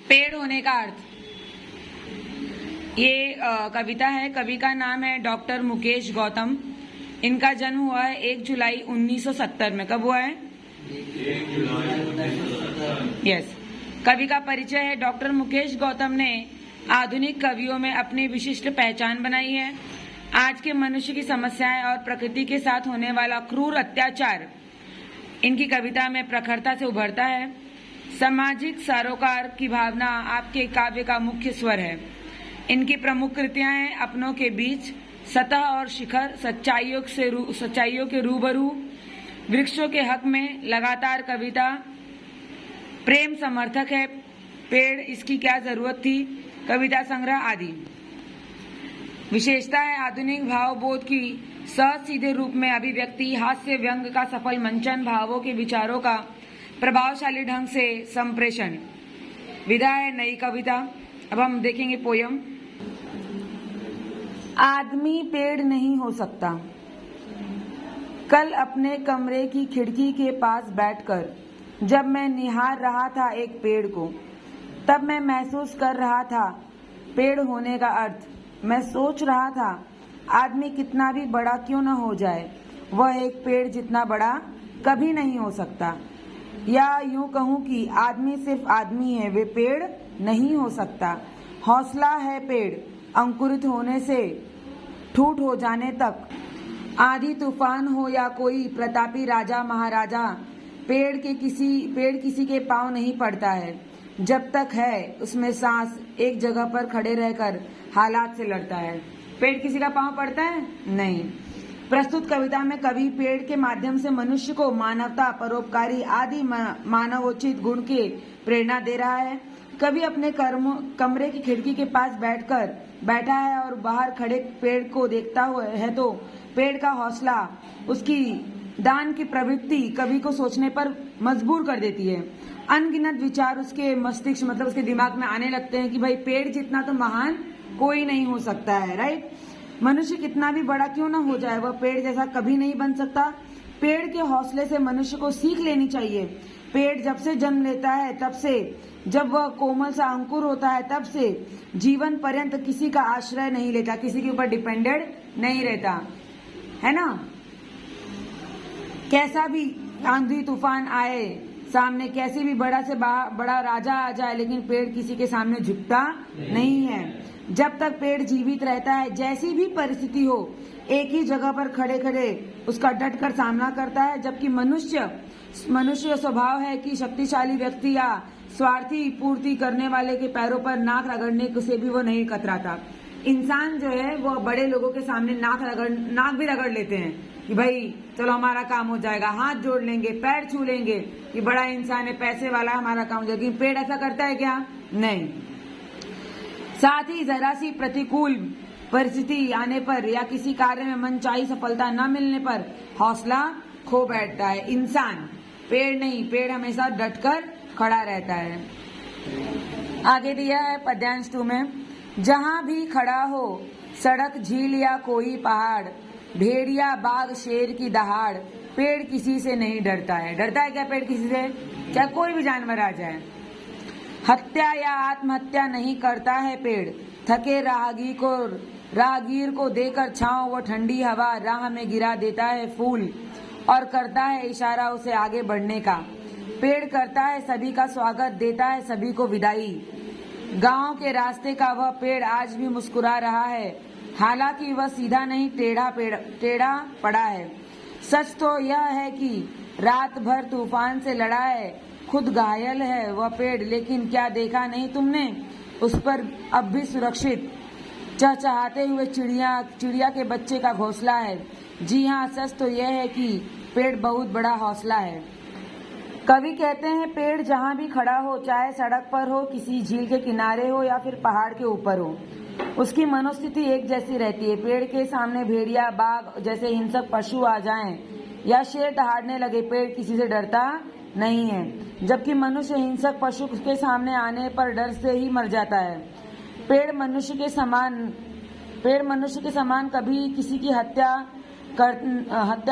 पेड़ होने का अर्थ। ये कविता है। कवि का नाम है डॉक्टर मुकेश गौतम। इनका जन्म हुआ है 1 जुलाई 1970 में। कब हुआ है? 1 जुलाई 1970। यस। कवि का परिचय है। डॉक्टर मुकेश गौतम ने आधुनिक कवियों में अपनी विशिष्ट पहचान बनाई है। आज के मनुष्य की समस्याएं और प्रकृति के साथ होने वाला क्रूर अत्याचार इनकी कविता में प्रखरता से उभरता है। सामाजिक सरोकार की भावना आपके काव्य का मुख्य स्वर है। इनकी प्रमुख कृतियां हैं अपनों के बीच, सतह और शिखर, सच्चाइयों के रूबरू, वृक्षों के हक में, लगातार कविता, प्रेम समर्थक है, पेड़ इसकी क्या जरूरत थी, कविता संग्रह आदि। विशेषता है आधुनिक भावबोध की सहज सीधे रूप में अभिव्यक्ति, हास्य व्यंग का सफल मंचन, भावों के विचारों का प्रभावशाली ढंग से संप्रेषण। विधा है नई कविता। अब हम देखेंगे पोयम। आदमी पेड़ नहीं हो सकता। कल अपने कमरे की खिड़की के पास बैठकर जब मैं निहार रहा था एक पेड़ को, तब मैं महसूस कर रहा था पेड़ होने का अर्थ। मैं सोच रहा था आदमी कितना भी बड़ा क्यों न हो जाए, वह एक पेड़ जितना बड़ा कभी नहीं हो सकता। या यूं कहूं कि आदमी सिर्फ आदमी है, वे पेड़ नहीं हो सकता। हौसला है पेड़, अंकुरित होने से ठूठ हो जाने तक। आंधी तूफान हो या कोई प्रतापी राजा महाराजा, पेड़ किसी के पांव नहीं पड़ता है। जब तक है उसमें सांस, एक जगह पर खड़े रहकर हालात से लड़ता है। पेड़ किसी का पांव पड़ता है? नहीं। प्रस्तुत कविता में कवि पेड़ के माध्यम से मनुष्य को मानवता, परोपकारी आदि मानवोचित गुण के प्रेरणा दे रहा है। कवि अपने कमरे की खिड़की के पास बैठा है और बाहर खड़े पेड़ को देखता हुआ है, तो पेड़ का हौसला, उसकी दान की प्रवृत्ति कवि को सोचने पर मजबूर कर देती है। अनगिनत विचार उसके मस्तिष्क मतलब उसके दिमाग में आने लगते हैं कि भाई पेड़ जितना तो महान कोई नहीं हो सकता है, राइट। मनुष्य कितना भी बड़ा क्यों ना हो जाए, वह पेड़ जैसा कभी नहीं बन सकता। पेड़ के हौसले से मनुष्य को सीख लेनी चाहिए। पेड़ जब से जन्म लेता है, तब से जब वह कोमल सा अंकुर होता है, तब से जीवन पर्यंत किसी का आश्रय नहीं लेता, किसी के ऊपर डिपेंडेड नहीं रहता, है ना। कैसा भी आंधी तूफान आए सामने, कैसे भी बड़ा से बड़ा राजा आ जाए, लेकिन पेड़ किसी के सामने झुकता नहीं है। जब तक पेड़ जीवित रहता है, जैसी भी परिस्थिति हो, एक ही जगह पर खड़े खड़े उसका डट कर सामना करता है। जबकि मनुष्य स्वभाव है कि शक्तिशाली व्यक्ति या स्वार्थी पूर्ति करने वाले के पैरों पर नाक रगड़ने से भी वो नहीं कतराता। इंसान जो है वो बड़े लोगों के सामने नाक भी रगड़ लेते हैं कि भाई चलो हमारा काम हो जाएगा, हाथ जोड़ लेंगे, पैर छू लेंगे कि बड़ा इंसान है, पैसे वाला, हमारा काम हो जाएगा। लेकिन पेड़ ऐसा करता है क्या? नहीं। साथ ही जरा सी प्रतिकूल परिस्थिति आने पर या किसी कार्य में मनचाही सफलता न मिलने पर हौसला खो बैठता है इंसान। पेड़ नहीं, पेड़ हमेशा डटकर खड़ा रहता है। आगे दिया है पद्यांश 2 में, जहां भी खड़ा हो सड़क, झील या कोई पहाड़, भेड़िया, बाघ, शेर की दहाड़, पेड़ किसी से नहीं डरता है। डरता है क्या पेड़ किसी से? चाहे कोई भी जानवर आ जाए। हत्या या आत्महत्या नहीं करता है पेड़, थके राहगीर को देकर छांव व ठंडी हवा, राह में गिरा देता है फूल और करता है इशारा उसे आगे बढ़ने का। पेड़ करता है सभी का स्वागत, देता है सभी को विदाई। गांव के रास्ते का वह पेड़ आज भी मुस्कुरा रहा है, हालांकि वह सीधा नहीं टेढ़ा पड़ा है। सच तो यह है कि रात भर तूफान से लड़ा है, खुद घायल है वह पेड़, लेकिन क्या देखा नहीं तुमने, उस पर अब भी सुरक्षित चहचहाते हुए चिड़िया के बच्चे का घोंसला है। जी हाँ, सच तो यह है कि पेड़ बहुत बड़ा हौसला है। कवि कहते हैं पेड़ जहाँ भी खड़ा हो, चाहे सड़क पर हो, किसी झील के किनारे हो या फिर पहाड़ के ऊपर हो, उसकी मनोस्थिति एक जैसी रहती है। पेड़ के सामने भेड़िया, बाघ जैसे हिंसक पशु आ जाएं या शेर दहाड़ने लगे, पेड़ किसी से डरता नहीं है। जबकि मनुष्य हिंसक पशु के सामने आने पर डर से ही मर जाता है। पेड़ मनुष्य के समान कभी किसी की हत्या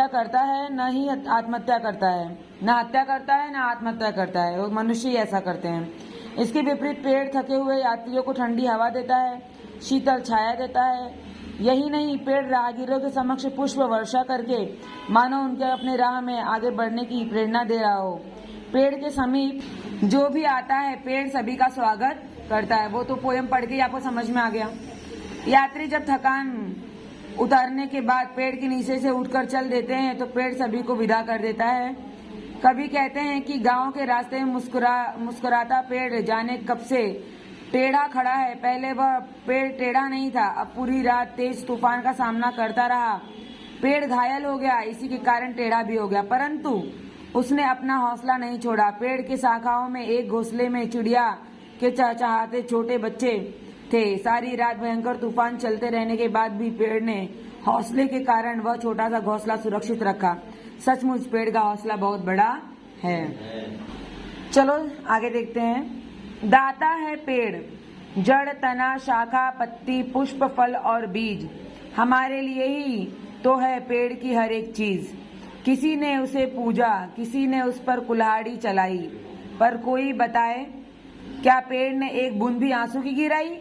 करता है, न ही आत्महत्या करता है। न हत्या करता है, न आत्महत्या करता है। वो मनुष्य ही ऐसा करते हैं। इसके विपरीत पेड़ थके हुए यात्रियों को ठंडी हवा देता है, शीतल छाया देता है। यही नहीं, पेड़ राहगीरों के समक्ष पुष्प वर्षा करके मानो उनके अपने राह में आगे बढ़ने की प्रेरणा दे रहा हो। पेड़ के समीप जो भी आता है, पेड़ सभी का स्वागत करता है। वो तो पोयम पढ़ के ही आपको समझ में आ गया। यात्री जब थकान उतारने के बाद पेड़ के नीचे से उठकर चल देते हैं तो पेड़ सभी को विदा कर देता है। कभी कहते हैं कि गांव के रास्ते में मुस्कुराता पेड़ जाने कब से टेढ़ा खड़ा है। पहले वह पेड़ टेढ़ा नहीं था, अब पूरी रात तेज तूफान का सामना करता रहा। पेड़ घायल हो गया, इसी के कारण टेढ़ा भी हो गया, परंतु उसने अपना हौसला नहीं छोड़ा। पेड़ के शाखाओं में एक घोंसले में चिड़िया के चहचहाते छोटे बच्चे थे। सारी रात भयंकर तूफान चलते रहने के बाद भी पेड़ ने हौसले के कारण वह छोटा सा घोंसला सुरक्षित रखा। सचमुच पेड़ का हौसला बहुत बड़ा है। चलो आगे देखते हैं। दाता है पेड़, जड़, तना, शाखा, पत्ती, पुष्प, फल और बीज। हमारे लिए ही तो है पेड़ की हर एक चीज। किसी ने उसे पूजा, किसी ने उस पर कुल्हाड़ी चलाई, पर कोई बताए क्या पेड़ ने एक बूंद भी आंसू की गिराई?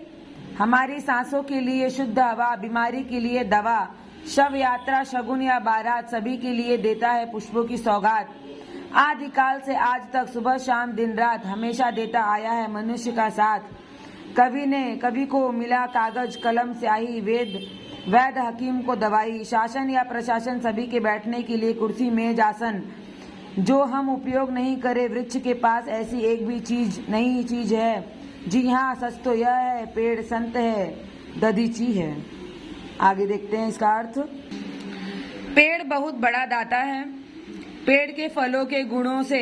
हमारी सांसों के लिए शुद्ध हवा, बीमारी के लिए दवा, शव यात्रा, शगुन या बारात, सभी के लिए देता है पुष्पों की सौगात। आदिकाल से आज तक सुबह शाम दिन रात हमेशा देता आया है मनुष्य का साथ। कवि को मिला कागज कलम स्याही, वैद्य हकीम को दवाई, शासन या प्रशासन सभी के बैठने के लिए कुर्सी मेज आसन। जो हम उपयोग नहीं करे वृक्ष के पास ऐसी एक भी चीज नहीं चीज है। जी हाँ, सच तो यह है, पेड़ संत है, दधीची है। आगे देखते हैं इसका अर्थ। पेड़ बहुत बड़ा दाता है। पेड़ के फलों के गुणों से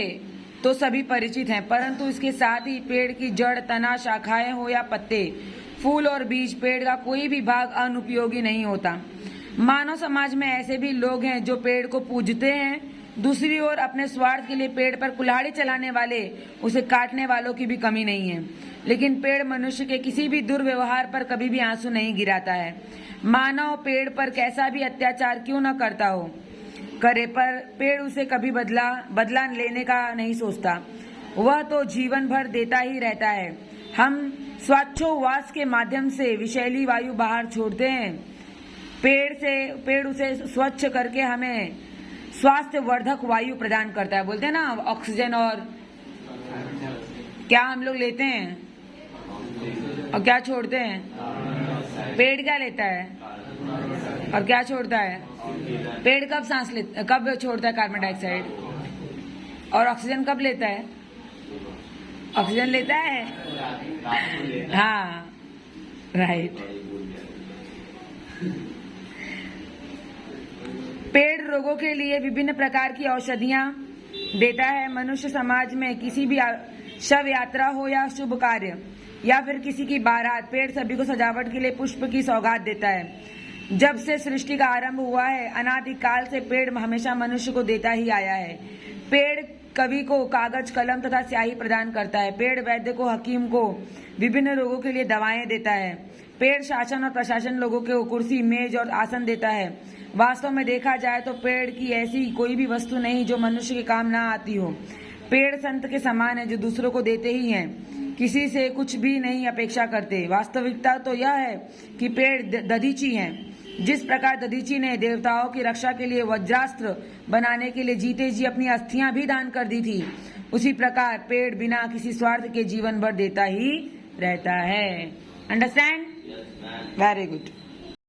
तो सभी परिचित हैं, परंतु इसके साथ ही पेड़ की जड़, तना, शाखाएं हो या पत्ते, फूल और बीज, पेड़ का कोई भी भाग अनुपयोगी नहीं होता। मानव समाज में ऐसे भी लोग हैं जो पेड़ को पूजते हैं। दूसरी ओर अपने स्वार्थ के लिए पेड़ पर कुल्हाड़ी चलाने वाले, उसे काटने वालों की भी कमी नहीं है। लेकिन पेड़ मनुष्य के किसी भी दुर्व्यवहार पर कभी भी आंसू नहीं गिराता है। मानव पेड़ पर कैसा भी अत्याचार क्यों न करता हो करे, पर पेड़ उसे कभी बदला लेने का नहीं सोचता। वह तो जीवन भर देता ही रहता है। हम श्वासोच्छ्वास के माध्यम से विषैली वायु बाहर छोड़ते हैं। पेड़ उसे स्वच्छ करके हमें स्वास्थ्य वर्धक वायु प्रदान करता है। बोलते हैं ना, ऑक्सीजन और क्या हम लोग लेते हैं और क्या छोड़ते हैं? पेड़ क्या लेता है और क्या छोड़ता है? पेड़ कब छोड़ता है कार्बन डाइऑक्साइड, और ऑक्सीजन कब लेता है? ऑक्सीजन लेता है। हाँ, राइट। पेड़ रोगों के लिए विभिन्न प्रकार की औषधियां देता है। मनुष्य समाज में किसी भी शव यात्रा हो या शुभ कार्य या फिर किसी की बारात, पेड़ सभी को सजावट के लिए पुष्प की सौगात देता है। जब से सृष्टि का आरंभ हुआ है, अनादिकाल से पेड़ हमेशा मनुष्य को देता ही आया है। पेड़ कवि को कागज, कलम तथा स्याही प्रदान करता है। पेड़ वैद्य को, हकीम को विभिन्न रोगों के लिए दवाएं देता है। पेड़ शासन और प्रशासन लोगों को कुर्सी, मेज और आसन देता है। वास्तव में देखा जाए तो पेड़ की ऐसी कोई भी वस्तु नहीं जो मनुष्य के काम ना आती हो। पेड़ संत के समान है जो दूसरों को देते ही हैं, किसी से कुछ भी नहीं अपेक्षा करते। वास्तविकता तो यह है कि पेड़ दधीची हैं। जिस प्रकार दधीची ने देवताओं की रक्षा के लिए वज्रास्त्र बनाने के लिए जीते जी अपनी अस्थियां भी दान कर दी थी, उसी प्रकार पेड़ बिना किसी स्वार्थ के जीवन भर देता ही रहता है। अंडरस्टैंड? Very good.